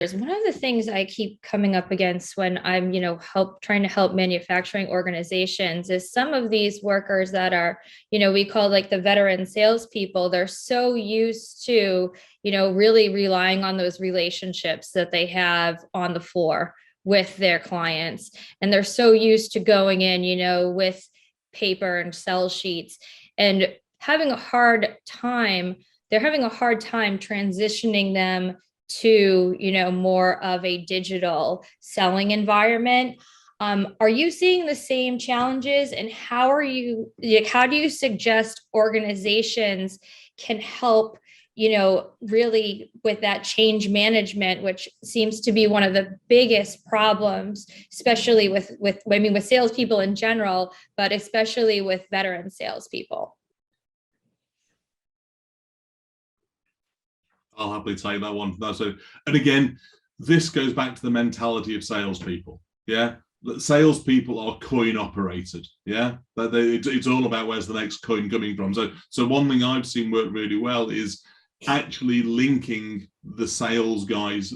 One of the things I keep coming up against when I'm, trying to help manufacturing organizations is some of these workers that are, we call like the veteran salespeople. They're so used to, really relying on those relationships that they have on the floor with their clients. And they're so used to going in, with paper and sell sheets and having a hard time. They're having a hard time transitioning them to more of a digital selling environment. Are you seeing the same challenges, and how do you suggest organizations can help really with that change management, which seems to be one of the biggest problems, especially with salespeople in general, but especially with veteran salespeople? I'll happily take that one. So, and again, this goes back to the mentality of salespeople. Yeah, salespeople are coin operated. Yeah, it's all about where's the next coin coming from. So one thing I've seen work really well is actually linking the sales guys'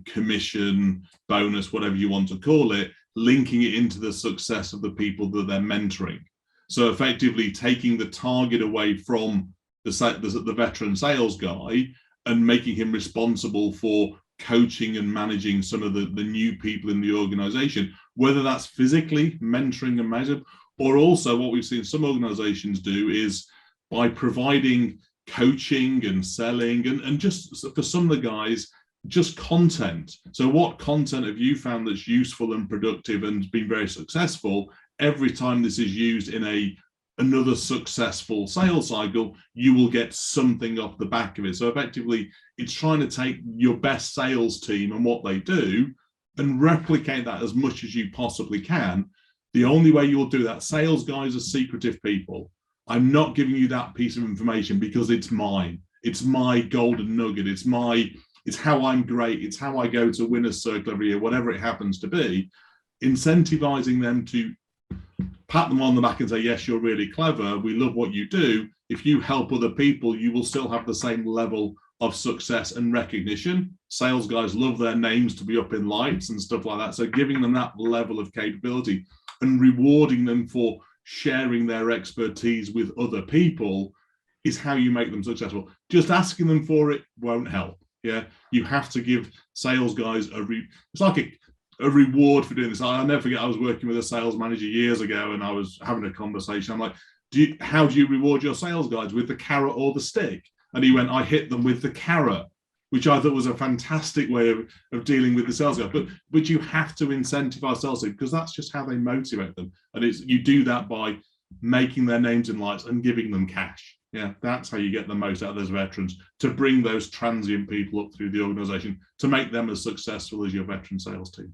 commission, bonus, whatever you want to call it, linking it into the success of the people that they're mentoring. So effectively taking the target away from the veteran sales guy and making him responsible for coaching and managing some of the new people in the organization, whether that's physically mentoring and managing, or also what we've seen some organizations do is by providing coaching and selling and just for some of the guys, just content. So what content have you found that's useful and productive and been very successful? Every time this is used in another successful sales cycle, you will get something off the back of it. So effectively, it's trying to take your best sales team and what they do and replicate that as much as you possibly can. The only way you'll do that, sales guys are secretive people. I'm not giving you that piece of information because it's mine. It's my golden nugget. It's how I'm great. It's how I go to winner's circle every year, whatever it happens to be. Incentivizing them to pat them on the back and say, yes, you're really clever. We love what you do. If you help other people, you will still have the same level of success and recognition. Sales guys love their names to be up in lights and stuff like that. So giving them that level of capability and rewarding them for sharing their expertise with other people is how you make them successful. Just asking them for it won't help. Yeah, you have to give sales guys it's like a reward for doing this. I'll never forget, I was working with a sales manager years ago and I was having a conversation. I'm like, how do you reward your sales guys, with the carrot or the stick? And he went, I hit them with the carrot, which I thought was a fantastic way of dealing with the sales guy. But you have to incentivize sales because that's just how they motivate them. And you do that by making their names in lights and giving them cash. Yeah, that's how you get the most out of those veterans, to bring those transient people up through the organization, to make them as successful as your veteran sales team.